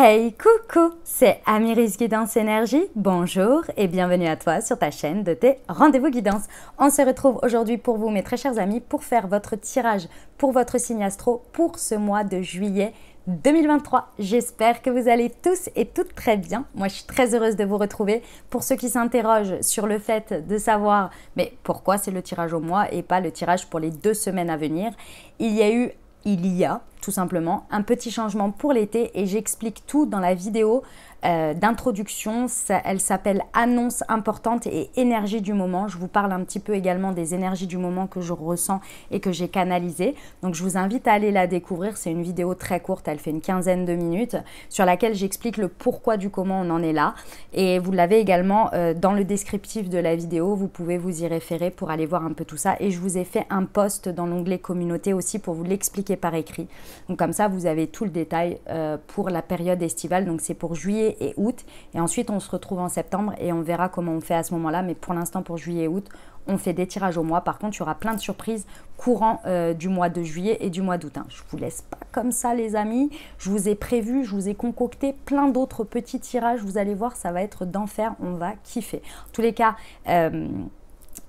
Hey, coucou, c'est Amiris Guidance Énergie. Bonjour et bienvenue à toi sur ta chaîne de tes rendez-vous guidance. On se retrouve aujourd'hui pour vous, mes très chers amis, pour faire votre tirage pour votre signe astro pour ce mois de juillet 2023. J'espère que vous allez tous et toutes très bien. Moi, je suis très heureuse de vous retrouver. Pour ceux qui s'interrogent sur le fait de savoir mais pourquoi c'est le tirage au mois et pas le tirage pour les 2 semaines à venir, il y a tout simplement un petit changement pour l'été et j'explique tout dans la vidéo d'introduction. Elle s'appelle Annonce importante et énergie du moment. Je vous parle un petit peu également des énergies du moment que je ressens et que j'ai canalisées. Donc je vous invite à aller la découvrir. C'est une vidéo très courte, elle fait une quinzaine de minutes sur laquelle j'explique le pourquoi du comment on en est là. Et vous l'avez également dans le descriptif de la vidéo. Vous pouvez vous y référer pour aller voir un peu tout ça. Et je vous ai fait un post dans l'onglet communauté aussi pour vous l'expliquer par écrit. Donc comme ça, vous avez tout le détail pour la période estivale. Donc c'est pour juillet et août. Et ensuite, on se retrouve en septembre et on verra comment on fait à ce moment-là. Mais pour l'instant, pour juillet et août, on fait des tirages au mois. Par contre, il y aura plein de surprises courant du mois de juillet et du mois d'août. Je ne vous laisse pas comme ça, les amis. Je vous ai prévu, je vous ai concocté plein d'autres petits tirages. Vous allez voir, ça va être d'enfer. On va kiffer. En tous les cas,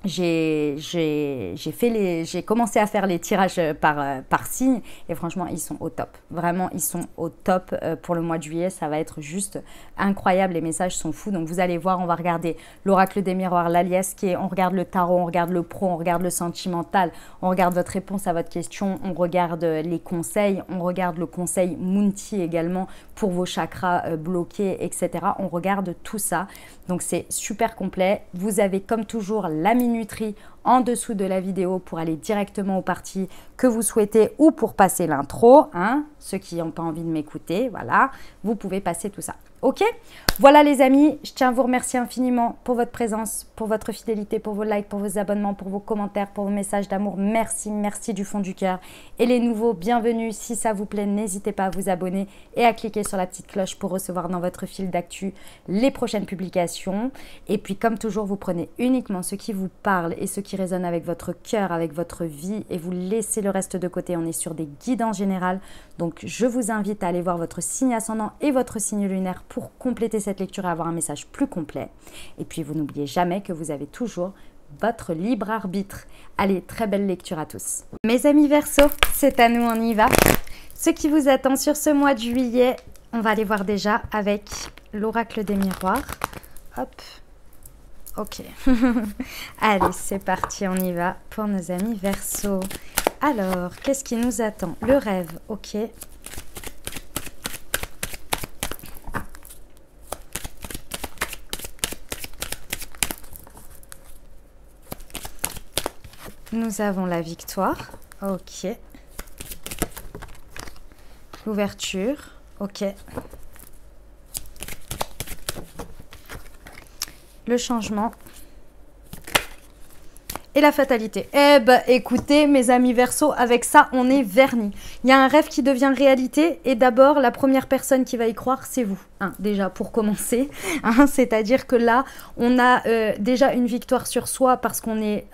j'ai commencé à faire les tirages par signe et franchement ils sont au top, vraiment ils sont au top pour le mois de juillet. Ça va être juste incroyable, les messages sont fous. Donc vous allez voir, on va regarder l'oracle des miroirs, l'alias qui est, on regarde le tarot, on regarde le pro, on regarde le sentimental, on regarde votre réponse à votre question, on regarde les conseils, on regarde le conseil Munti également pour vos chakras bloqués, etc. On regarde tout ça, donc c'est super complet. Vous avez comme toujours la minuterie en dessous de la vidéo pour aller directement aux parties que vous souhaitez ou pour passer l'intro, ceux qui n'ont pas envie de m'écouter, voilà, vous pouvez passer tout ça. Ok, voilà les amis, je tiens à vous remercier infiniment pour votre présence, pour votre fidélité, pour vos likes, pour vos abonnements, pour vos commentaires, pour vos messages d'amour. Merci, merci du fond du cœur. Et les nouveaux, bienvenue. Si ça vous plaît, n'hésitez pas à vous abonner et à cliquer sur la petite cloche pour recevoir dans votre fil d'actu les prochaines publications. Et puis comme toujours, vous prenez uniquement ce qui vous parle et ce qui résonne avec votre cœur, avec votre vie et vous laissez le reste de côté. On est sur des guidances générales. Donc je vous invite à aller voir votre signe ascendant et votre signe lunaire pour compléter cette lecture et avoir un message plus complet. Et puis vous n'oubliez jamais que vous avez toujours votre libre arbitre. Allez, très belle lecture à tous. Mes amis Verseau, c'est à nous, on y va. Ce qui vous attend sur ce mois de juillet, on va aller voir déjà avec l'oracle des miroirs. Hop, ok. Allez, c'est parti, on y va pour nos amis Verseau. Alors, qu'est-ce qui nous attend? Le rêve, ok. Nous avons la victoire, ok. L'ouverture, ok. Le changement. Et la fatalité. Eh ben, écoutez, mes amis Verseau, avec ça, on est vernis. Il y a un rêve qui devient réalité et d'abord, la première personne qui va y croire, c'est vous. Déjà, pour commencer. C'est-à-dire que là, on a déjà une victoire sur soi parce qu'on est...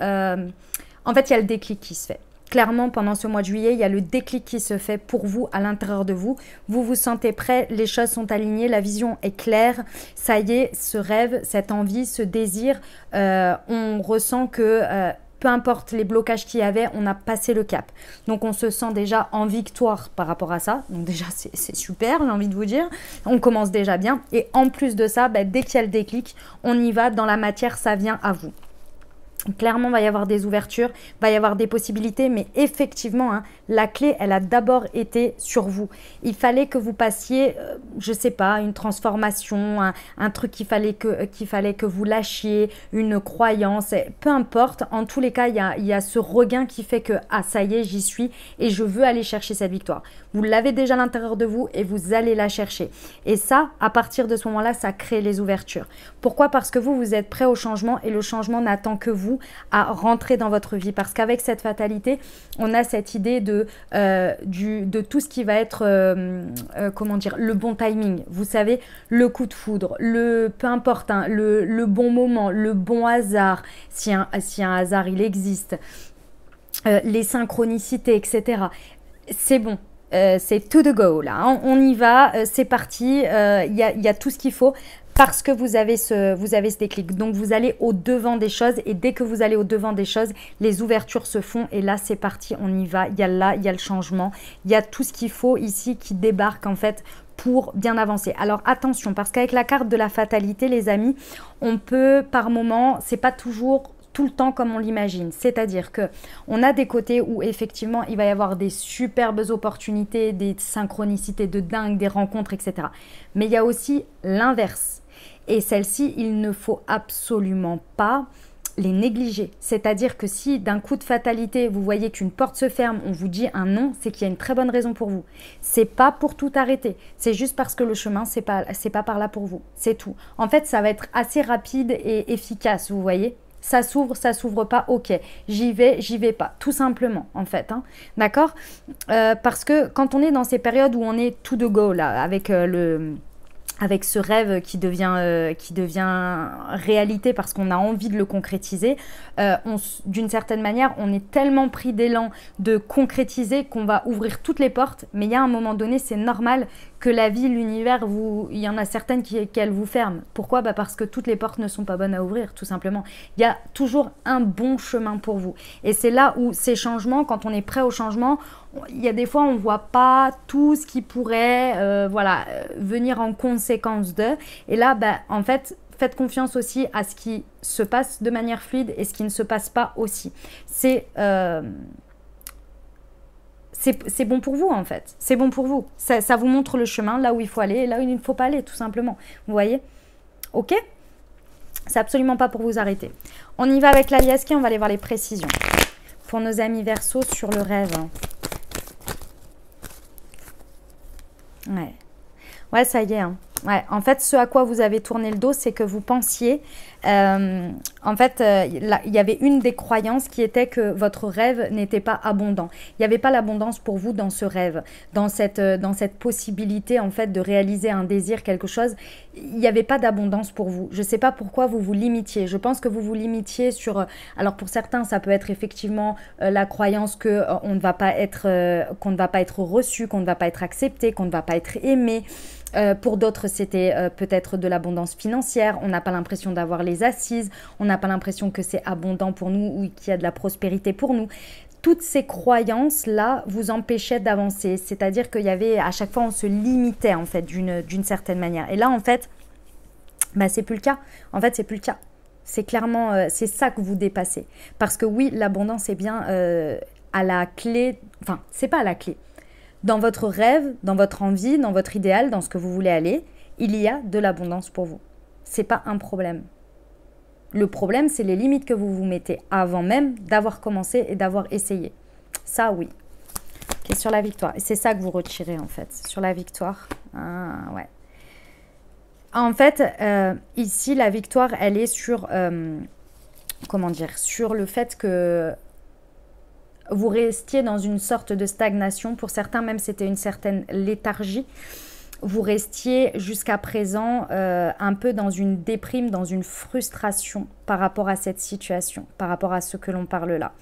En fait, il y a le déclic qui se fait. Clairement, pendant ce mois de juillet, il y a le déclic qui se fait pour vous, à l'intérieur de vous. Vous vous sentez prêt, les choses sont alignées, la vision est claire. Ça y est, ce rêve, cette envie, ce désir, on ressent que peu importe les blocages qu'il y avait, on a passé le cap. Donc, on se sent déjà en victoire par rapport à ça. Donc, déjà, c'est super, j'ai envie de vous dire. On commence déjà bien. Et en plus de ça, dès qu'il y a le déclic, on y va dans la matière, ça vient à vous. Clairement, il va y avoir des ouvertures, il va y avoir des possibilités, mais effectivement, la clé, elle a d'abord été sur vous. Il fallait que vous passiez, je ne sais pas, une transformation, un truc qu'il fallait que vous lâchiez, une croyance, peu importe. En tous les cas, il y a ce regain qui fait que, ah, ça y est, j'y suis et je veux aller chercher cette victoire. Vous l'avez déjà à l'intérieur de vous et vous allez la chercher. Et ça, à partir de ce moment-là, ça crée les ouvertures. Pourquoi? Parce que vous êtes prêt au changement et le changement n'attend que vous à rentrer dans votre vie. Parce qu'avec cette fatalité, on a cette idée de tout ce qui va être, comment dire, le bon timing. Vous savez, le coup de foudre, peu importe, le bon moment, le bon hasard, si un hasard il existe, les synchronicités, etc. C'est bon. c'est to the go là, hein. On y va, c'est parti, y a tout ce qu'il faut parce que vous avez ce déclic. Donc vous allez au devant des choses et dès que vous allez au devant des choses, les ouvertures se font et là c'est parti, on y va. Il y a le changement, il y a tout ce qu'il faut ici qui débarque en fait pour bien avancer. Alors attention, parce qu'avec la carte de la fatalité, les amis, on peut par moment, c'est pas toujours tout le temps comme on l'imagine. C'est-à-dire que on a des côtés où effectivement il va y avoir des superbes opportunités, des synchronicités de dingue, des rencontres, etc. Mais il y a aussi l'inverse. Et celle-ci, il ne faut absolument pas les négliger. C'est-à-dire que si d'un coup de fatalité, vous voyez qu'une porte se ferme, on vous dit un non, c'est qu'il y a une très bonne raison pour vous. C'est pas pour tout arrêter. C'est juste parce que le chemin, c'est pas par là pour vous. C'est tout. En fait, ça va être assez rapide et efficace, vous voyez. Ça s'ouvre pas, ok. J'y vais pas. Tout simplement, en fait. Hein. D'accord parce que quand on est dans ces périodes où on est to the go, là, avec ce rêve qui devient réalité parce qu'on a envie de le concrétiser, d'une certaine manière, on est tellement pris d'élan de concrétiser qu'on va ouvrir toutes les portes, mais il y a un moment donné, c'est normal que la vie, l'univers, il y en a certaines qu'elles vous ferment. Pourquoi ? Parce que toutes les portes ne sont pas bonnes à ouvrir, tout simplement. Il y a toujours un bon chemin pour vous. Et c'est là où ces changements, quand on est prêt au changement, il y a des fois, on ne voit pas tout ce qui pourrait venir en conséquence de. Et là, en fait, faites confiance aussi à ce qui se passe de manière fluide et ce qui ne se passe pas aussi. C'est bon pour vous, en fait. C'est bon pour vous. Ça vous montre le chemin, là où il faut aller et là où il ne faut pas aller, tout simplement. Vous voyez ? Ok ? C'est absolument pas pour vous arrêter. On y va avec l'alias qui, on va aller voir les précisions. Pour nos amis Verseau sur le rêve. Ouais, ça y est. Hein. Ouais, en fait, ce à quoi vous avez tourné le dos, c'est que vous pensiez, en fait, il y avait une des croyances qui était que votre rêve n'était pas abondant. Il n'y avait pas l'abondance pour vous dans ce rêve, dans cette possibilité, en fait, de réaliser un désir, quelque chose. Il n'y avait pas d'abondance pour vous. Je ne sais pas pourquoi vous vous limitiez. Je pense que vous vous limitiez sur... alors, pour certains, ça peut être effectivement la croyance qu'on ne va pas être reçu, qu'on ne va pas être accepté, qu'on ne va pas être aimé. Pour d'autres, c'était peut-être de l'abondance financière. On n'a pas l'impression d'avoir les assises. On n'a pas l'impression que c'est abondant pour nous ou qu'il y a de la prospérité pour nous. Toutes ces croyances-là vous empêchaient d'avancer. C'est-à-dire qu'il y avait, à chaque fois, on se limitait en fait d'une certaine manière. Et là, en fait, c'est plus le cas. En fait, c'est plus le cas. C'est clairement, c'est ça que vous dépassez. Parce que oui, l'abondance est bien à la clé. Enfin, c'est pas à la clé. Dans votre rêve, dans votre envie, dans votre idéal, dans ce que vous voulez aller, il y a de l'abondance pour vous. C'est pas un problème. Le problème, c'est les limites que vous vous mettez avant même d'avoir commencé et d'avoir essayé. Ça, oui. Okay, sur la victoire. Et c'est ça que vous retirez, en fait. Sur la victoire. Ah, ouais. En fait, ici, la victoire, elle est sur... comment dire ? Sur le fait que... vous restiez dans une sorte de stagnation. Pour certains, même, c'était une certaine léthargie. Vous restiez jusqu'à présent un peu dans une déprime, dans une frustration par rapport à cette situation, par rapport à ce que l'on parle là.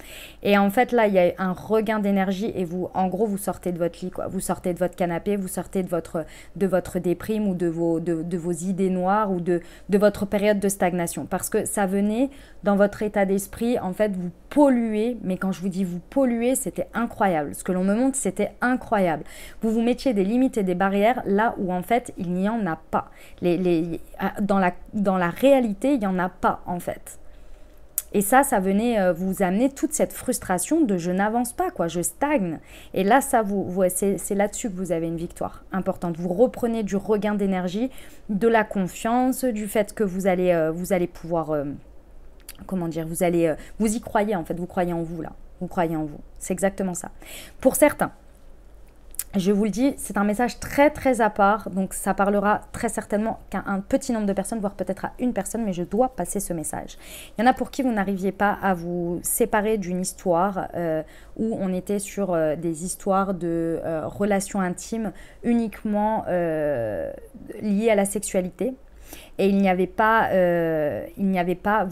Et en fait, là, il y a un regain d'énergie et vous, en gros, vous sortez de votre lit, quoi. Vous sortez de votre canapé, vous sortez de votre déprime ou de vos idées noires ou de votre période de stagnation. Parce que ça venait dans votre état d'esprit, en fait, vous polluez. Mais quand je vous dis vous polluez, c'était incroyable. Ce que l'on me montre, c'était incroyable. Vous vous mettiez des limites et des barrières là où, en fait, il n'y en a pas. Dans la réalité, il n'y en a pas, en fait. Et ça venait vous amener toute cette frustration de je n'avance pas, quoi, je stagne. Et là, c'est là-dessus que vous avez une victoire importante. Vous reprenez du regain d'énergie, de la confiance, du fait que vous allez pouvoir, comment dire, vous y croyez en fait, vous croyez en vous là, vous croyez en vous. C'est exactement ça. Pour certains, je vous le dis, c'est un message très très à part, donc ça parlera très certainement qu'à un petit nombre de personnes, voire peut-être à une personne, mais je dois passer ce message. Il y en a pour qui vous n'arriviez pas à vous séparer d'une histoire où on était sur des histoires de relations intimes uniquement liées à la sexualité. Et vous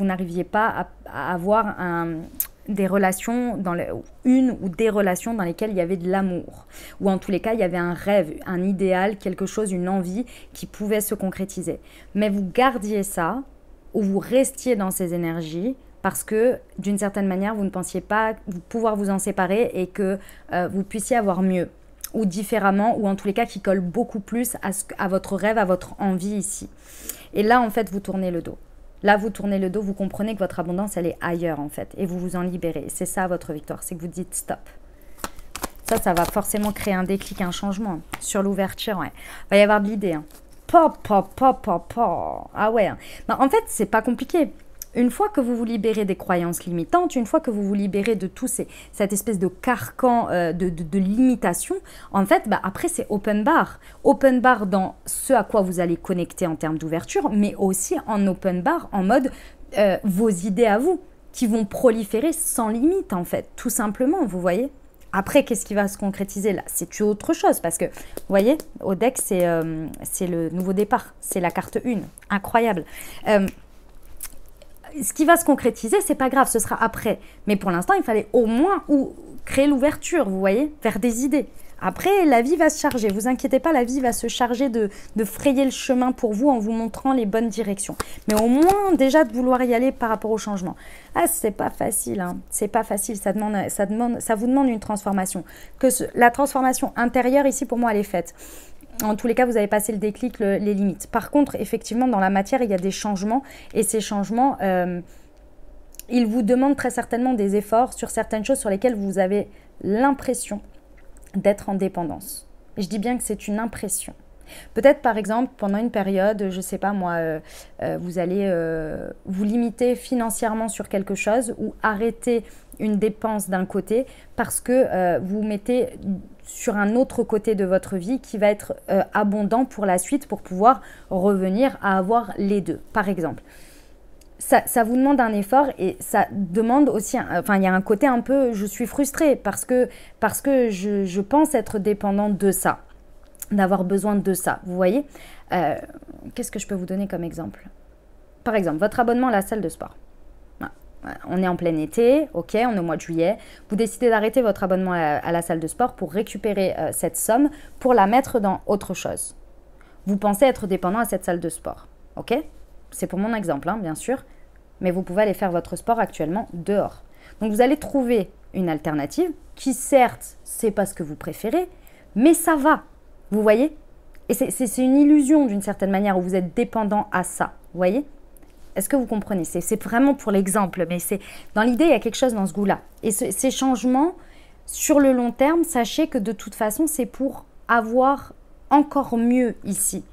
n'arriviez pas à avoir des relations, une ou des relations dans lesquelles il y avait de l'amour. Ou en tous les cas, il y avait un rêve, un idéal, quelque chose, une envie qui pouvait se concrétiser. Mais vous gardiez ça, ou vous restiez dans ces énergies, parce que d'une certaine manière, vous ne pensiez pas pouvoir vous en séparer et que vous puissiez avoir mieux, ou différemment, ou en tous les cas qui colle beaucoup plus à votre rêve, à votre envie ici. Et là, en fait, vous tournez le dos. Là, vous tournez le dos, vous comprenez que votre abondance, elle est ailleurs, en fait. Et vous vous en libérez. C'est ça, votre victoire. C'est que vous dites stop. Ça va forcément créer un déclic, un changement. Sur l'ouverture, ouais. Il va y avoir de l'idée. Hein. Ah ouais. Hein. Ben, en fait, c'est pas compliqué. Une fois que vous vous libérez des croyances limitantes, une fois que vous vous libérez de tout cette espèce de carcan de limitation, en fait, bah, après, c'est open bar. Open bar dans ce à quoi vous allez connecter en termes d'ouverture, mais aussi en open bar en mode vos idées à vous, qui vont proliférer sans limite, en fait, tout simplement, vous voyez. Après, qu'est-ce qui va se concrétiser là? C'est autre chose parce que, vous voyez, au deck, c'est le nouveau départ. C'est la carte 1. Incroyable. Ce qui va se concrétiser, c'est pas grave, ce sera après. Mais pour l'instant, il fallait au moins créer l'ouverture, vous voyez, vers des idées. Après, la vie va se charger. Vous inquiétez pas, la vie va se charger de frayer le chemin pour vous en vous montrant les bonnes directions. Mais au moins, déjà, de vouloir y aller par rapport au changement. Ah, c'est pas facile, hein. C'est pas facile. Ça vous demande une transformation. La transformation intérieure, ici, pour moi, elle est faite. En tous les cas, vous avez passé le déclic, les limites. Par contre, effectivement, dans la matière, il y a des changements. Et ces changements, ils vous demandent très certainement des efforts sur certaines choses sur lesquelles vous avez l'impression d'être en dépendance. Et je dis bien que c'est une impression. Peut-être, par exemple, pendant une période, je ne sais pas moi, vous allez vous limiter financièrement sur quelque chose ou arrêter une dépense d'un côté parce que vous mettez sur un autre côté de votre vie qui va être abondant pour la suite pour pouvoir revenir à avoir les deux, par exemple. Ça vous demande un effort et ça demande aussi, il y a un côté un peu, je suis frustrée parce que je pense être dépendante de ça, d'avoir besoin de ça, vous voyez. Qu'est-ce que je peux vous donner comme exemple? Par exemple, votre abonnement à la salle de sport. On est en plein été, ok, on est au mois de juillet. Vous décidez d'arrêter votre abonnement à la salle de sport pour récupérer cette somme pour la mettre dans autre chose. Vous pensez être dépendant à cette salle de sport, ok? C'est pour mon exemple, hein, bien sûr. Mais vous pouvez aller faire votre sport actuellement dehors. Donc, vous allez trouver une alternative qui, certes, c'est pas ce que vous préférez, mais ça va. Vous voyez? Et c'est une illusion d'une certaine manière où vous êtes dépendant à ça. Vous voyez? Est-ce que vous comprenez? C'est vraiment pour l'exemple, mais dans l'idée, il y a quelque chose dans ce goût-là. Et ces changements, sur le long terme, sachez que de toute façon, c'est pour avoir encore mieux ici.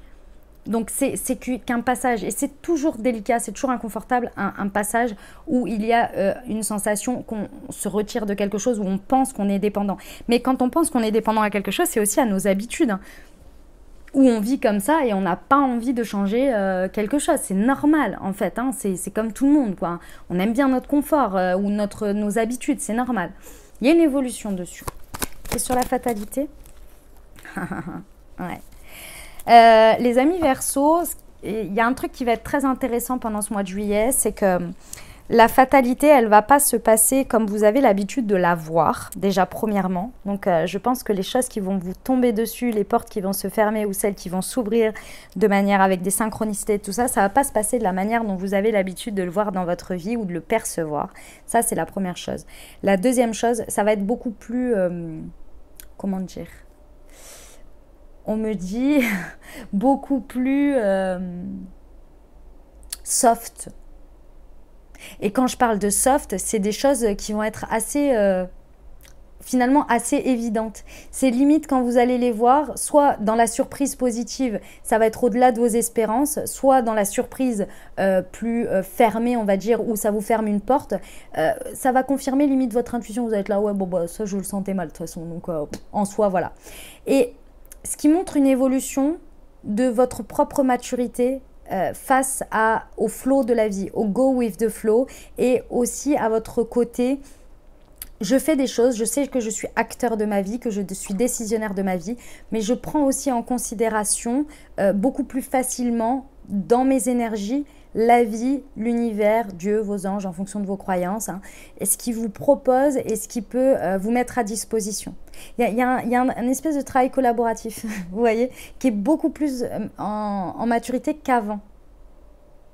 Donc, c'est qu'un passage, et c'est toujours délicat, c'est toujours inconfortable, un passage où il y a une sensation qu'on se retire de quelque chose, où on pense qu'on est dépendant. Mais quand on pense qu'on est dépendant à quelque chose, c'est aussi à nos habitudes, hein, où on vit comme ça et on n'a pas envie de changer quelque chose. C'est normal, en fait, hein, c'est comme tout le monde, quoi. On aime bien notre confort ou nos habitudes, c'est normal. Il y a une évolution dessus. Et sur la fatalité, ouais. Les amis Verseau, il y a un truc qui va être très intéressant pendant ce mois de juillet, c'est que la fatalité, elle ne va pas se passer comme vous avez l'habitude de la voir, déjà premièrement. Donc, je pense que les choses qui vont vous tomber dessus, les portes qui vont se fermer ou celles qui vont s'ouvrir de manière avec des synchronicités, tout ça, ça ne va pas se passer de la manière dont vous avez l'habitude de le voir dans votre vie ou de le percevoir. Ça, c'est la première chose. La deuxième chose, ça va être beaucoup plus... comment dire ? On me dit beaucoup plus soft. Et quand je parle de soft, c'est des choses qui vont être assez, finalement, assez évidentes. C'est limite quand vous allez les voir, soit dans la surprise positive, ça va être au-delà de vos espérances, soit dans la surprise plus fermée, on va dire, où ça vous ferme une porte, ça va confirmer limite votre intuition. Vous allez être là, ouais, bon, bah, ça, je le sentais mal de toute façon, donc en soi, voilà. Et ce qui montre une évolution de votre propre maturité face au flow de la vie, au go with the flow, et aussi à votre côté, je fais des choses, je sais que je suis acteur de ma vie, que je suis décisionnaire de ma vie, mais je prends aussi en considération beaucoup plus facilement dans mes énergies la vie, l'univers, Dieu, vos anges, en fonction de vos croyances, hein, et ce qui vous propose et ce qui peut vous mettre à disposition. Il y a un espèce de travail collaboratif, vous voyez, qui est beaucoup plus en maturité qu'avant.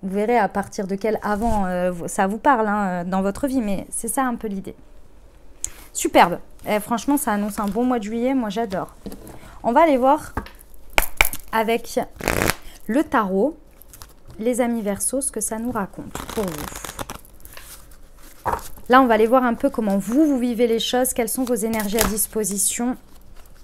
Vous verrez à partir de quel avant ça vous parle hein, dans votre vie, mais c'est ça un peu l'idée. Superbe. Et franchement, ça annonce un bon mois de juillet. Moi, j'adore. On va aller voir avec le tarot, les amis Verseaux, ce que ça nous raconte pour vous. Là, on va aller voir un peu comment vous vivez les choses, quelles sont vos énergies à disposition.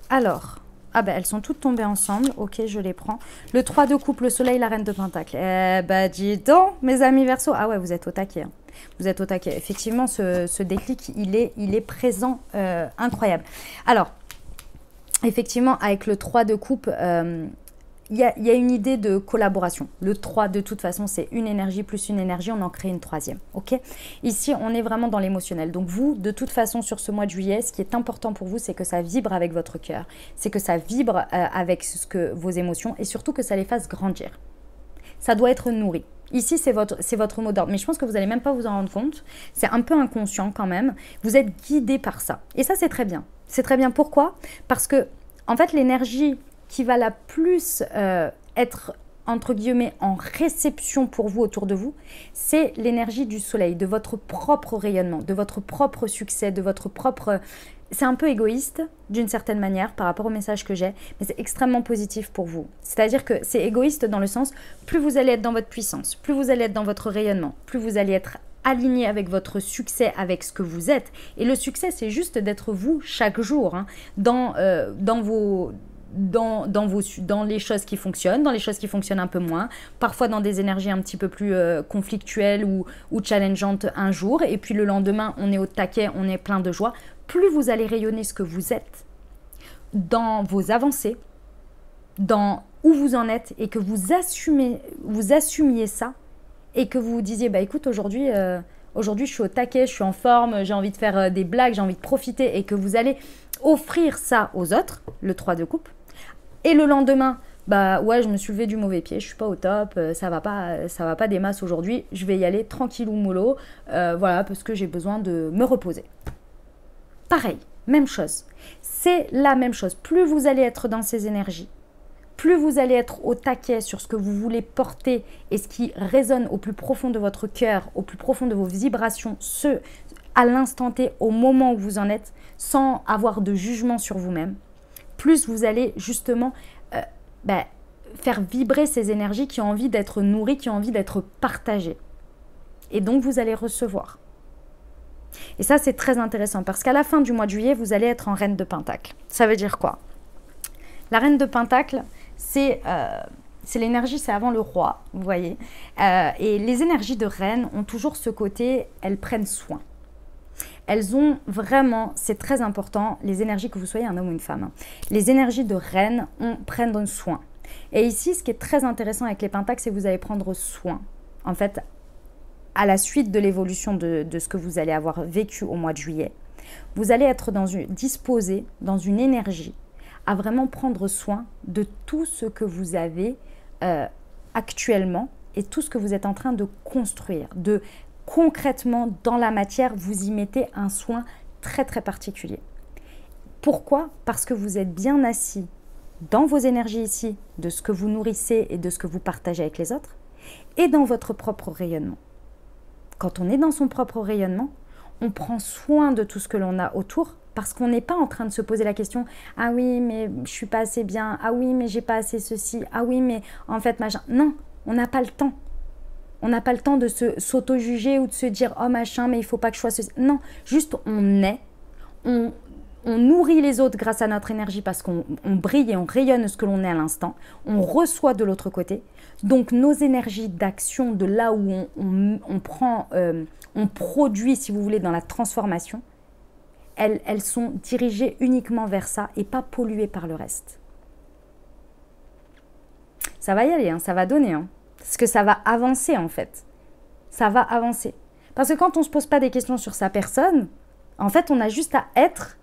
Alors... Ah ben, elles sont toutes tombées ensemble. Ok, je les prends. Le 3 de coupe, le soleil, la reine de pentacle. Eh ben, dis donc, mes amis Verseaux. Ah ouais, vous êtes au taquet. Hein. Vous êtes au taquet. Effectivement, ce déclic, il est présent. Incroyable. Alors, effectivement, avec le 3 de coupe, il y a une idée de collaboration. Le 3, de toute façon, c'est une énergie plus une énergie. On en crée une troisième. Ok. Ici, on est vraiment dans l'émotionnel. Donc, vous, de toute façon, sur ce mois de juillet, ce qui est important pour vous, c'est que ça vibre avec votre cœur. C'est que ça vibre avec vos émotions et surtout que ça les fasse grandir. Ça doit être nourri. Ici, c'est votre mot d'ordre. Mais je pense que vous n'allez même pas vous en rendre compte. C'est un peu inconscient quand même. Vous êtes guidé par ça. Et ça, c'est très bien. C'est très bien. Pourquoi? Parce que, en fait, l'énergie qui va la plus être, entre guillemets, en réception pour vous, autour de vous, c'est l'énergie du soleil, de votre propre rayonnement, de votre propre succès, de votre propre... C'est un peu égoïste, d'une certaine manière, par rapport au message que j'ai, mais c'est extrêmement positif pour vous. C'est-à-dire que c'est égoïste dans le sens, plus vous allez être dans votre puissance, plus vous allez être dans votre rayonnement, plus vous allez être aligné avec votre succès, avec ce que vous êtes. Et le succès, c'est juste d'être vous chaque jour, hein, dans les choses qui fonctionnent, dans les choses qui fonctionnent un peu moins, parfois dans des énergies un petit peu plus conflictuelles ou challengeantes un jour, et puis le lendemain, on est au taquet, on est plein de joie. Plus vous allez rayonner ce que vous êtes, dans vos avancées, dans où vous en êtes, et que vous assumiez ça, et que vous vous disiez, bah écoute, aujourd'hui, je suis au taquet, je suis en forme, j'ai envie de faire des blagues, j'ai envie de profiter, et que vous allez offrir ça aux autres, le 3 de coupe. Et le lendemain, bah ouais, je me suis levé du mauvais pied, je suis pas au top, ça va pas des masses aujourd'hui, je vais y aller tranquillou mollo, voilà, parce que j'ai besoin de me reposer. Pareil, même chose. C'est la même chose. Plus vous allez être dans ces énergies, plus vous allez être au taquet sur ce que vous voulez porter et ce qui résonne au plus profond de votre cœur, au plus profond de vos vibrations, à l'instant T, au moment où vous en êtes, sans avoir de jugement sur vous-même, plus vous allez justement faire vibrer ces énergies qui ont envie d'être nourries, qui ont envie d'être partagées. Et donc, vous allez recevoir. Et ça, c'est très intéressant parce qu'à la fin du mois de juillet, vous allez être en reine de pentacle. Ça veut dire quoi? La reine de pentacle, c'est l'énergie, c'est avant le roi, vous voyez. Et les énergies de reine ont toujours ce côté, elles prennent soin. Elles ont vraiment, c'est très important, les énergies, que vous soyez un homme ou une femme, hein, les énergies de reine prennent soin. Et ici, ce qui est très intéressant avec les pentacles, c'est que vous allez prendre soin. En fait, à la suite de l'évolution de ce que vous allez avoir vécu au mois de juillet, vous allez être disposé dans une énergie à vraiment prendre soin de tout ce que vous avez actuellement et tout ce que vous êtes en train de construire, concrètement, dans la matière, vous y mettez un soin très très particulier. Pourquoi? Parce que vous êtes bien assis dans vos énergies ici, de ce que vous nourrissez et de ce que vous partagez avec les autres, et dans votre propre rayonnement. Quand on est dans son propre rayonnement, on prend soin de tout ce que l'on a autour, parce qu'on n'est pas en train de se poser la question « Ah oui, mais je suis pas assez bien. Ah oui, mais j'ai pas assez ceci. Ah oui, mais en fait, machin. » Non, on n'a pas le temps. On n'a pas le temps de s'auto-juger ou de se dire « Oh machin, mais il faut pas que je sois ceci. » Non, juste on est, on nourrit les autres grâce à notre énergie parce qu'on brille et on rayonne ce que l'on est à l'instant. On reçoit de l'autre côté. Donc nos énergies d'action, de là où on produit, si vous voulez, dans la transformation, elles sont dirigées uniquement vers ça et pas polluées par le reste. Ça va y aller, hein, ça va donner. Hein. Parce que ça va avancer en fait. Ça va avancer. Parce que quand on ne se pose pas des questions sur sa personne, en fait on a juste à être.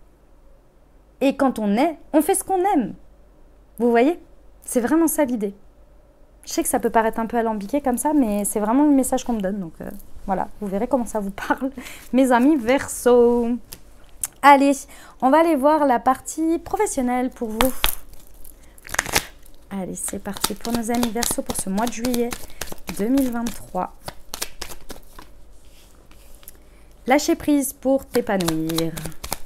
Et quand on est, on fait ce qu'on aime. Vous voyez? C'est vraiment ça l'idée. Je sais que ça peut paraître un peu alambiqué comme ça, mais c'est vraiment le message qu'on me donne. Donc voilà, vous verrez comment ça vous parle, mes amis Verseau. Allez, on va aller voir la partie professionnelle pour vous. Allez, c'est parti pour nos amis Verseau pour ce mois de juillet 2023. Lâcher prise pour t'épanouir.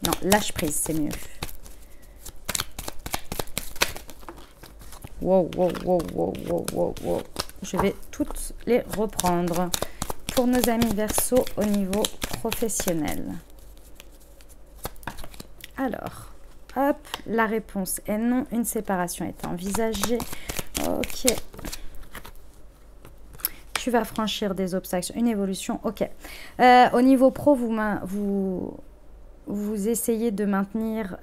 Non, lâche prise, c'est mieux. Wow, wow, wow, wow, wow, wow, wow. Je vais toutes les reprendre pour nos amis Verseau au niveau professionnel. Alors, hop, la réponse est non. Une séparation est envisagée. Ok. Tu vas franchir des obstacles, une évolution. Ok. Au niveau pro, vous essayez de maintenir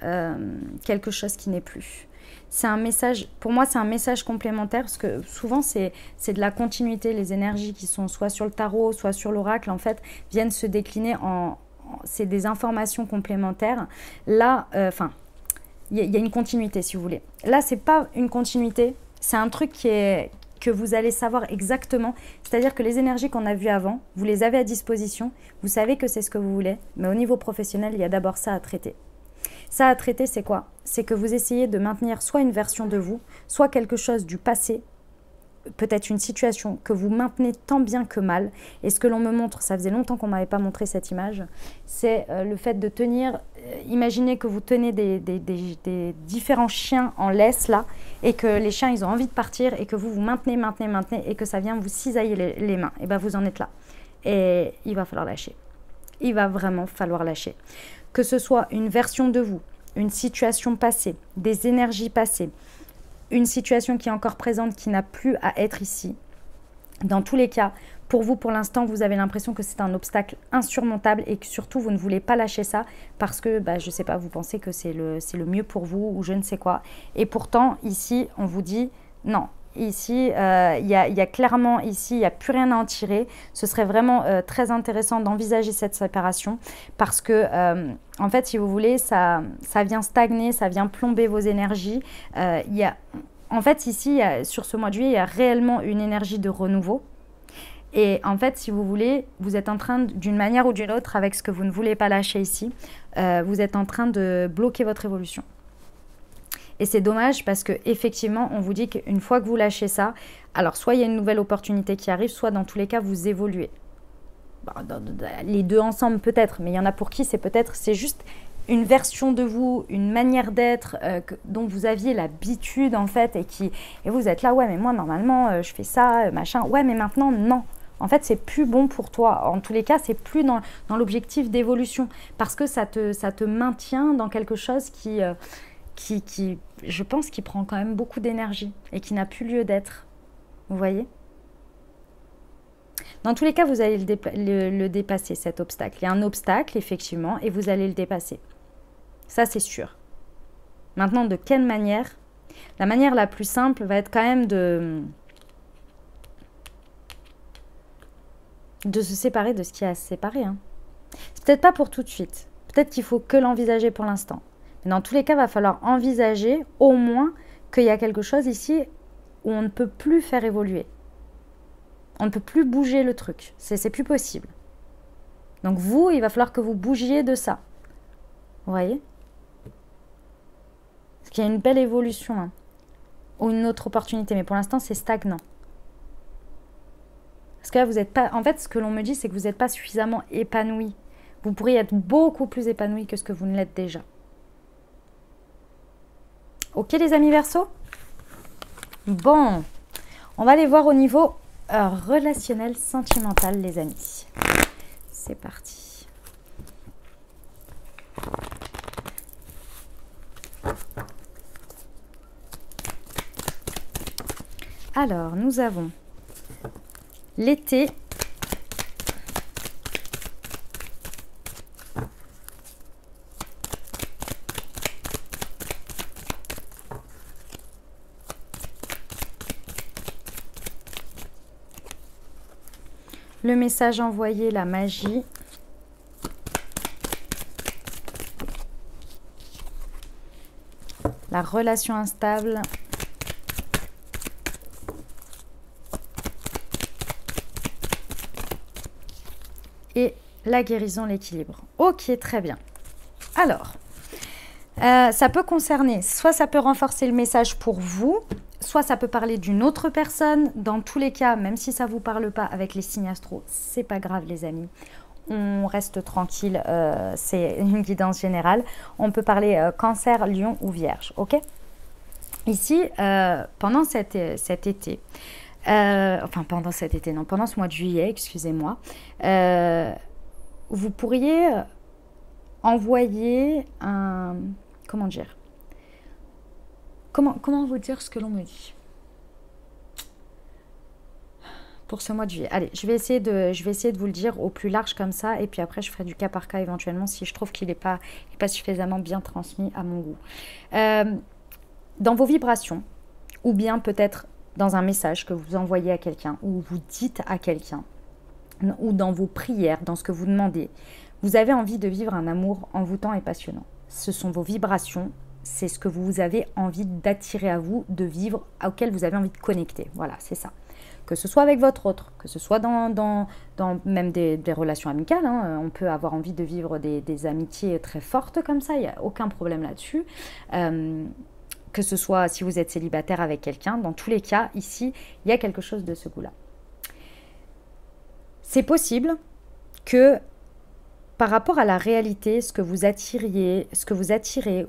quelque chose qui n'est plus. C'est un message, pour moi, c'est un message complémentaire parce que souvent, c'est de la continuité. Les énergies qui sont soit sur le tarot, soit sur l'oracle, en fait, viennent se décliner c'est des informations complémentaires. Là, il y a une continuité, si vous voulez. Là, c'est pas une continuité, c'est un truc que vous allez savoir exactement. C'est-à-dire que les énergies qu'on a vues avant, vous les avez à disposition. Vous savez que c'est ce que vous voulez. Mais au niveau professionnel, il y a d'abord ça à traiter. Ça à traiter, c'est quoi? C'est que vous essayez de maintenir soit une version de vous, soit quelque chose du passé, peut-être une situation que vous maintenez tant bien que mal. Et ce que l'on me montre, ça faisait longtemps qu'on ne m'avait pas montré cette image, c'est le fait de tenir, imaginez que vous tenez des différents chiens en laisse là, et que les chiens, ils ont envie de partir, et que vous maintenez, et que ça vient vous cisailler les mains. Et bien vous en êtes là. Et il va falloir lâcher. Il va vraiment falloir lâcher. Que ce soit une version de vous, une situation passée, des énergies passées, une situation qui est encore présente, qui n'a plus à être ici. Dans tous les cas, pour vous, pour l'instant, vous avez l'impression que c'est un obstacle insurmontable et que surtout, vous ne voulez pas lâcher ça parce que, je ne sais pas, vous pensez que c'est le mieux pour vous ou je ne sais quoi. Et pourtant, ici, on vous dit non. Ici, il y a clairement, ici, il n'y a plus rien à en tirer. Ce serait vraiment très intéressant d'envisager cette séparation parce que, en fait, si vous voulez, ça vient stagner, ça vient plomber vos énergies. En fait, ici, sur ce mois de juillet, il y a réellement une énergie de renouveau. Et en fait, si vous voulez, vous êtes en train, d'une manière ou d'une autre, avec ce que vous ne voulez pas lâcher ici, vous êtes en train de bloquer votre évolution. Et c'est dommage parce qu'effectivement, on vous dit qu'une fois que vous lâchez ça, alors soit il y a une nouvelle opportunité qui arrive, soit dans tous les cas, vous évoluez. Les deux ensemble peut-être, mais il y en a pour qui c'est juste une version de vous, une manière d'être dont vous aviez l'habitude en fait et vous êtes là, ouais mais moi normalement je fais ça, machin, ouais mais maintenant non. En fait, c'est plus bon pour toi. En tous les cas, c'est plus dans l'objectif d'évolution parce que ça te maintient dans quelque chose qui, je pense, qui prend quand même beaucoup d'énergie et qui n'a plus lieu d'être. Vous voyez? Dans tous les cas, vous allez le dépasser, cet obstacle. Il y a un obstacle, effectivement, et vous allez le dépasser. Ça, c'est sûr. Maintenant, de quelle manière? La manière la plus simple va être quand même de se séparer de ce qui est à se séparer. Hein. C'est peut-être pas pour tout de suite. Peut-être qu'il faut que l'envisager pour l'instant. Mais dans tous les cas, il va falloir envisager au moins qu'il y a quelque chose ici où on ne peut plus faire évoluer. On ne peut plus bouger le truc. C'est plus possible. Donc vous, il va falloir que vous bougiez de ça. Vous voyez? Parce qu'il y a une belle évolution. Hein. Ou une autre opportunité. Mais pour l'instant, c'est stagnant. Parce que là, vous n'êtes pas... En fait, ce que l'on me dit, c'est que vous n'êtes pas suffisamment épanoui. Vous pourriez être beaucoup plus épanoui que ce que vous ne l'êtes déjà. Ok, les amis Verseau? Bon, on va aller voir au niveau relationnel, sentimental, les amis. C'est parti. Alors, nous avons l'été. Le message envoyé, la magie. La relation instable. et la guérison, l'équilibre. Ok, très bien. Alors, ça peut concerner, soit ça peut renforcer le message pour vous, soit ça peut parler d'une autre personne. Dans tous les cas, même si ça ne vous parle pas avec les signes astro, c'est pas grave les amis. On reste tranquille, c'est une guidance générale. On peut parler cancer, lion ou vierge, ok? Ici, pendant cet été, pendant ce mois de juillet, excusez-moi, vous pourriez envoyer un... Comment dire? Comment vous dire ce que l'on me dit pour ce mois de juillet? Allez, je vais essayer de vous le dire au plus large comme ça, et puis après je ferai du cas par cas éventuellement si je trouve qu'il n'est pas suffisamment bien transmis à mon goût. Dans vos vibrations, ou bien peut-être dans un message que vous envoyez à quelqu'un, ou vous dites à quelqu'un, ou dans vos prières, dans ce que vous demandez, vous avez envie de vivre un amour envoûtant et passionnant. Ce sont vos vibrations, c'est ce que vous avez envie d'attirer à vous, de vivre, auquel vous avez envie de connecter. Voilà, c'est ça. Que ce soit avec votre autre, que ce soit dans même des relations amicales, hein, on peut avoir envie de vivre des amitiés très fortes comme ça, il n'y a aucun problème là-dessus. Que ce soit si vous êtes célibataire avec quelqu'un, dans tous les cas, ici, il y a quelque chose de ce goût-là. C'est possible que par rapport à la réalité, ce que vous attirez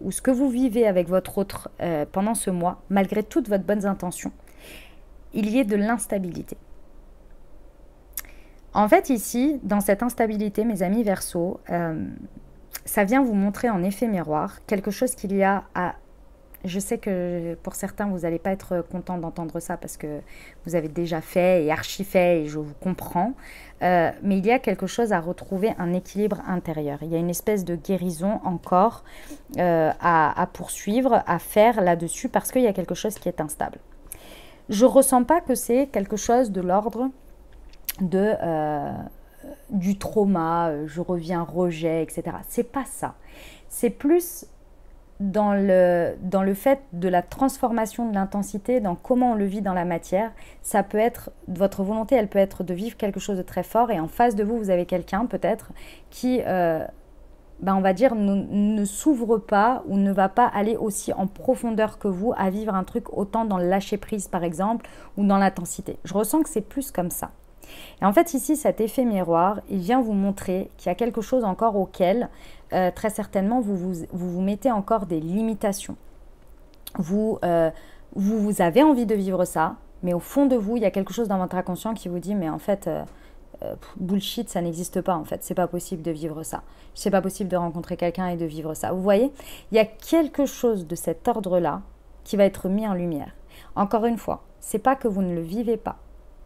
ou ce que vous vivez avec votre autre pendant ce mois, malgré toutes votre bonnes intentions, il y ait de l'instabilité. En fait, ici, dans cette instabilité, mes amis Verseau, ça vient vous montrer en effet miroir quelque chose qu'il y a à... Je sais que pour certains, vous n'allez pas être content d'entendre ça parce que vous avez déjà fait et archi fait et je vous comprends. Mais il y a quelque chose à retrouver, un équilibre intérieur. Il y a une espèce de guérison encore à poursuivre, à faire là-dessus parce qu'il y a quelque chose qui est instable. Je ne ressens pas que c'est quelque chose de l'ordre du trauma, je reviens, rejet, etc. C'est pas ça. C'est plus... dans le fait de la transformation de l'intensité, dans comment on le vit dans la matière, ça peut être, votre volonté, elle peut être de vivre quelque chose de très fort et en face de vous, vous avez quelqu'un peut-être qui, on va dire, ne s'ouvre pas ou ne va pas aller aussi en profondeur que vous à vivre un truc autant dans le lâcher-prise par exemple ou dans l'intensité. Je ressens que c'est plus comme ça. Et en fait ici, cet effet miroir, il vient vous montrer qu'il y a quelque chose encore auquel très certainement vous mettez encore des limitations. Vous avez envie de vivre ça, mais au fond de vous, il y a quelque chose dans votre inconscient qui vous dit mais en fait bullshit, ça n'existe pas en fait, c'est pas possible de vivre ça. C'est pas possible de rencontrer quelqu'un et de vivre ça. Vous voyez, il y a quelque chose de cet ordre-là qui va être mis en lumière. Encore une fois, c'est pas que vous ne le vivez pas.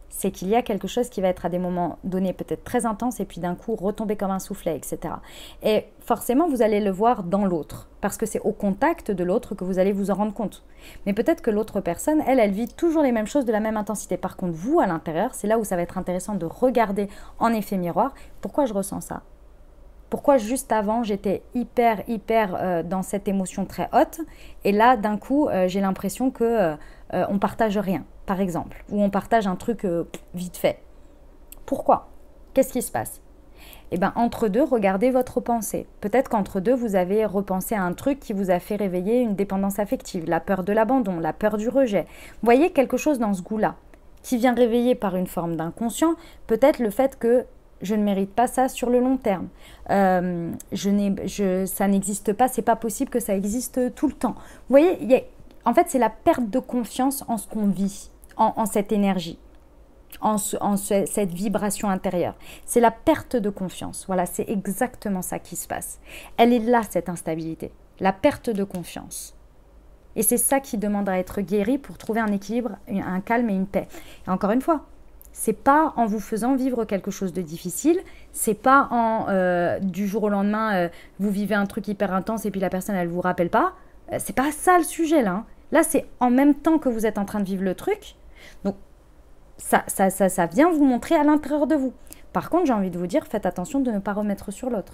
C'est qu'il y a quelque chose qui va être à des moments donnés peut-être très intense et puis d'un coup retomber comme un soufflet, etc. Et forcément, vous allez le voir dans l'autre parce que c'est au contact de l'autre que vous allez vous en rendre compte. Mais peut-être que l'autre personne, elle vit toujours les mêmes choses de la même intensité. Par contre, vous, à l'intérieur, c'est là où ça va être intéressant de regarder en effet miroir. Pourquoi je ressens ça ? Pourquoi juste avant, j'étais hyper dans cette émotion très haute et là, d'un coup, j'ai l'impression que on partage rien, par exemple, ou on partage un truc vite fait. Pourquoi ? Qu'est-ce qui se passe ? Eh bien, entre deux, regardez votre pensée. Peut-être qu'entre deux, vous avez repensé à un truc qui vous a fait réveiller une dépendance affective, la peur de l'abandon, la peur du rejet. Vous voyez quelque chose dans ce goût-là qui vient réveiller par une forme d'inconscient, peut-être le fait que je ne mérite pas ça sur le long terme. Ça n'existe pas, c'est pas possible que ça existe tout le temps. Vous voyez, en fait, c'est la perte de confiance en ce qu'on vit, en cette énergie, cette vibration intérieure. C'est la perte de confiance. Voilà, c'est exactement ça qui se passe. Elle est là, cette instabilité, la perte de confiance. Et c'est ça qui demande à être guéri pour trouver un équilibre, un calme et une paix. Et encore une fois, c'est pas en vous faisant vivre quelque chose de difficile, c'est pas du jour au lendemain, vous vivez un truc hyper intense et puis la personne, elle vous rappelle pas. C'est pas ça le sujet là. Là, c'est en même temps que vous êtes en train de vivre le truc. Donc, ça vient vous montrer à l'intérieur de vous. Par contre, j'ai envie de vous dire, faites attention de ne pas remettre sur l'autre,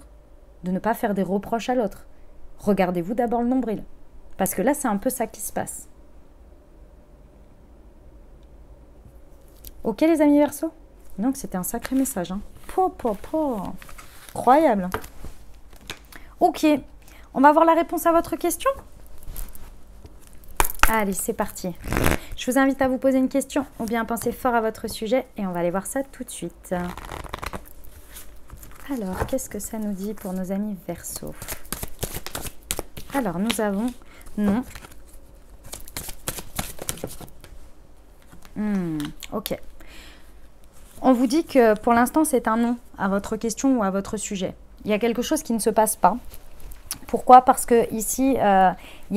de ne pas faire des reproches à l'autre. Regardez-vous d'abord le nombril. Parce que là, c'est un peu ça qui se passe. Ok les amis Verseau ? Donc c'était un sacré message. Hein. Incroyable. Ok, on va voir la réponse à votre question. Allez, c'est parti. Je vous invite à vous poser une question ou bien à penser fort à votre sujet et on va aller voir ça tout de suite. Alors, qu'est-ce que ça nous dit pour nos amis Verseau? Alors, nous avons non. Ok. On vous dit que pour l'instant, c'est un non à votre question ou à votre sujet. Il y a quelque chose qui ne se passe pas. Pourquoi? Parce que ici, il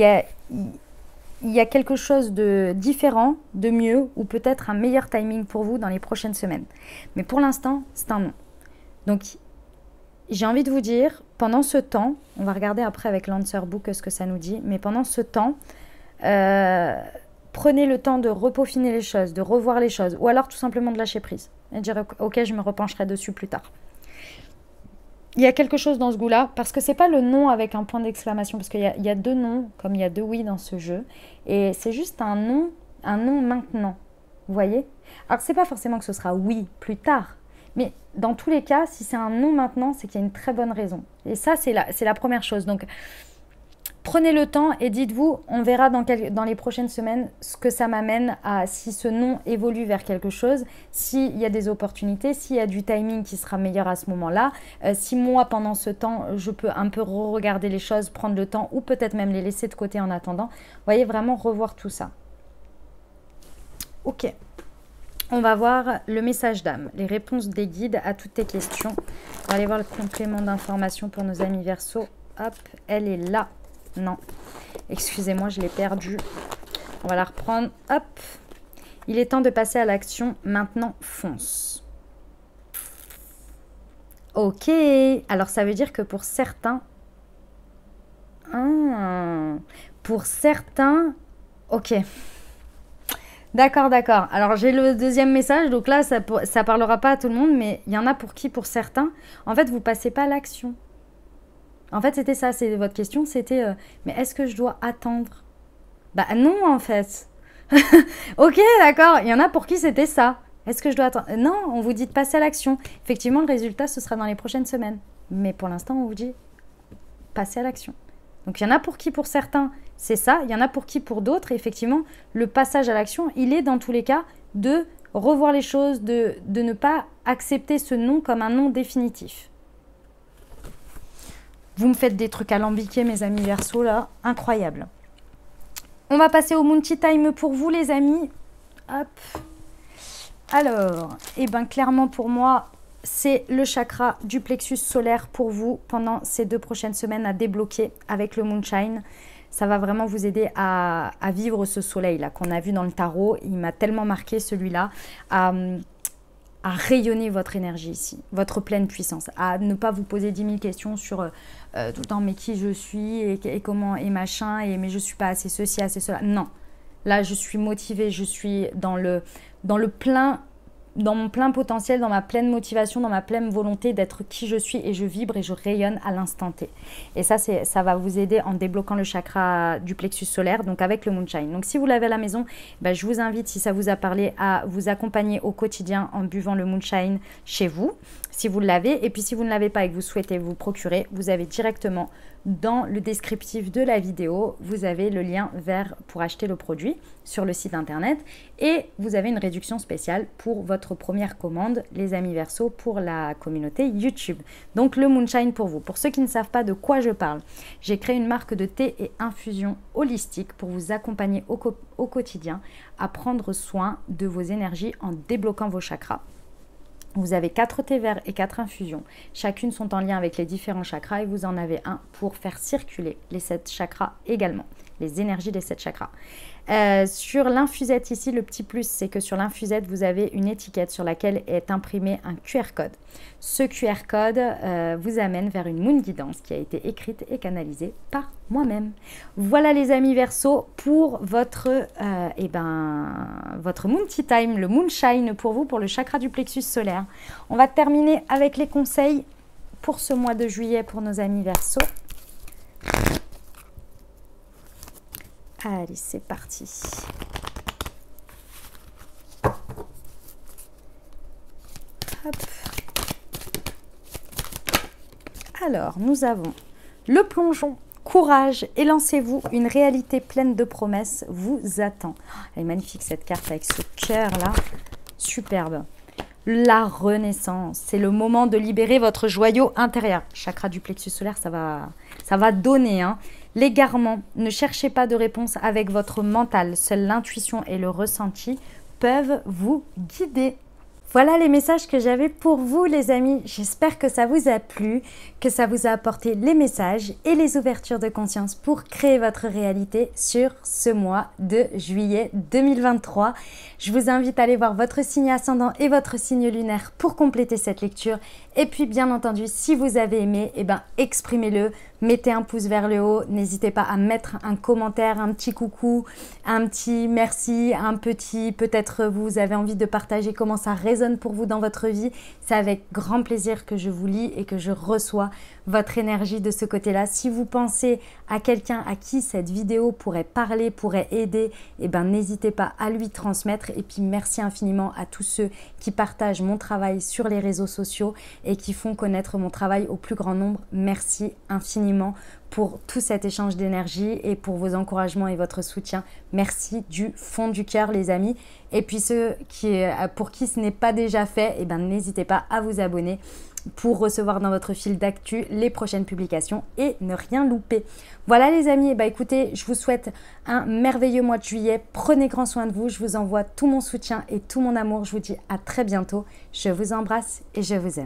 y a quelque chose de différent, de mieux, ou peut-être un meilleur timing pour vous dans les prochaines semaines. Mais pour l'instant, c'est un non. Donc, j'ai envie de vous dire, pendant ce temps, on va regarder après avec l'Answer Book ce que ça nous dit, mais pendant ce temps, prenez le temps de repeaufiner les choses, de revoir les choses, ou alors tout simplement de lâcher prise et dire ok, je me repencherai dessus plus tard. Il y a quelque chose dans ce goût-là, parce que c'est pas le non avec un point d'exclamation, parce qu'il y a deux noms, comme il y a deux oui dans ce jeu, et c'est juste un non maintenant, vous voyez? Alors c'est pas forcément que ce sera oui plus tard, mais dans tous les cas, si c'est un non maintenant, c'est qu'il y a une très bonne raison. Et ça, c'est la première chose. Donc, prenez le temps et dites-vous, on verra dans les prochaines semaines ce que ça m'amène à, si ce non évolue vers quelque chose, s'il y a des opportunités, s'il y a du timing qui sera meilleur à ce moment-là, si moi, pendant ce temps, je peux un peu re-regarder les choses, prendre le temps ou peut-être même les laisser de côté en attendant. Vous voyez, vraiment revoir tout ça. Ok. On va voir le message d'âme, les réponses des guides à toutes tes questions. On va aller voir le complément d'information pour nos amis Verseau. Hop, elle est là. Non, excusez-moi, je l'ai perdue. On va la reprendre. Hop, il est temps de passer à l'action. Maintenant, fonce. Ok, alors ça veut dire que pour certains... Ok. D'accord, d'accord. Alors, j'ai le deuxième message. Donc là, ça parlera pas à tout le monde, mais il y en a pour qui, pour certains, en fait, vous passez pas à l'action. En fait, c'était ça. C'est votre question. C'était, mais est-ce que je dois attendre? Bah non, en fait. Ok, d'accord. Il y en a pour qui c'était ça. Est-ce que je dois attendre? Non, on vous dit de passer à l'action. Effectivement, le résultat, ce sera dans les prochaines semaines. Mais pour l'instant, on vous dit passer à l'action. Donc, il y en a pour qui, pour certains, c'est ça. Il y en a pour qui, pour d'autres. Et effectivement, le passage à l'action, il est dans tous les cas de revoir les choses, de ne pas accepter ce non comme un non définitif. Vous me faites des trucs alambiqués, mes amis Verseau, là. Incroyable. On va passer au Moonchi Time pour vous, les amis. Hop. Alors, eh bien, clairement, pour moi, c'est le chakra du plexus solaire pour vous pendant ces 2 prochaines semaines à débloquer avec le Moonshine. Ça va vraiment vous aider à vivre ce soleil-là qu'on a vu dans le tarot. Il m'a tellement marqué celui-là. À rayonner votre énergie ici, votre pleine puissance, à ne pas vous poser 10 000 questions sur tout le temps mais qui je suis et comment et machin, et mais je suis pas assez ceci, assez cela. Non, là je suis motivée, je suis dans mon plein potentiel, dans ma pleine motivation, dans ma pleine volonté d'être qui je suis et je vibre et je rayonne à l'instant T. Et ça va vous aider en débloquant le chakra du plexus solaire, donc avec le Moonshine. Donc si vous l'avez à la maison, ben, je vous invite, si ça vous a parlé, à vous accompagner au quotidien en buvant le Moonshine chez vous, si vous l'avez. Et puis si vous ne l'avez pas et que vous souhaitez vous procurer, vous avez directement dans le descriptif de la vidéo, vous avez le lien pour acheter le produit sur le site internet et vous avez une réduction spéciale pour votre première commande, les amis Verseau, pour la communauté YouTube. Donc le Moonshine pour vous. Pour ceux qui ne savent pas de quoi je parle, j'ai créé une marque de thé et infusion holistique pour vous accompagner au quotidien à prendre soin de vos énergies en débloquant vos chakras. Vous avez 4 thés verts et 4 infusions. Chacune sont en lien avec les différents chakras et vous en avez un pour faire circuler les 7 chakras également, les énergies des 7 chakras. Sur l'infusette ici, le petit plus, c'est que sur l'infusette, vous avez une étiquette sur laquelle est imprimé un QR code. Ce QR code vous amène vers une Moon Guidance qui a été écrite et canalisée par moi-même. Voilà les amis Verseau pour votre Moon Tea Time, le Moonshine pour vous, pour le chakra du plexus solaire. On va terminer avec les conseils pour ce mois de juillet pour nos amis Verseau. Allez, c'est parti. Hop. Alors, nous avons le plongeon. Courage et lancez-vous, une réalité pleine de promesses vous attend. Elle est magnifique cette carte avec ce cœur là, superbe. La renaissance, c'est le moment de libérer votre joyau intérieur. Chakra du plexus solaire, ça va donner. Hein. L'égarement, ne cherchez pas de réponse avec votre mental. Seule l'intuition et le ressenti peuvent vous guider. Voilà les messages que j'avais pour vous les amis. J'espère que ça vous a plu, que ça vous a apporté les messages et les ouvertures de conscience pour créer votre réalité sur ce mois de juillet 2023. Je vous invite à aller voir votre signe ascendant et votre signe lunaire pour compléter cette lecture. Et puis bien entendu, si vous avez aimé, exprimez-le. Mettez un pouce vers le haut, n'hésitez pas à mettre un commentaire, un petit coucou, un petit merci, un petit peut-être vous avez envie de partager comment ça résonne pour vous dans votre vie. C'est avec grand plaisir que je vous lis et que je reçois votre énergie de ce côté-là. Si vous pensez à quelqu'un à qui cette vidéo pourrait parler, pourrait aider, n'hésitez pas à lui transmettre. Et puis merci infiniment à tous ceux qui partagent mon travail sur les réseaux sociaux et qui font connaître mon travail au plus grand nombre. Merci infiniment pour tout cet échange d'énergie et pour vos encouragements et votre soutien. Merci du fond du cœur les amis. Et puis ceux pour qui ce n'est pas déjà fait, n'hésitez pas à vous abonner pour recevoir dans votre fil d'actu les prochaines publications et ne rien louper. Voilà les amis, écoutez, je vous souhaite un merveilleux mois de juillet. Prenez grand soin de vous, je vous envoie tout mon soutien et tout mon amour. Je vous dis à très bientôt. Je vous embrasse et je vous aime.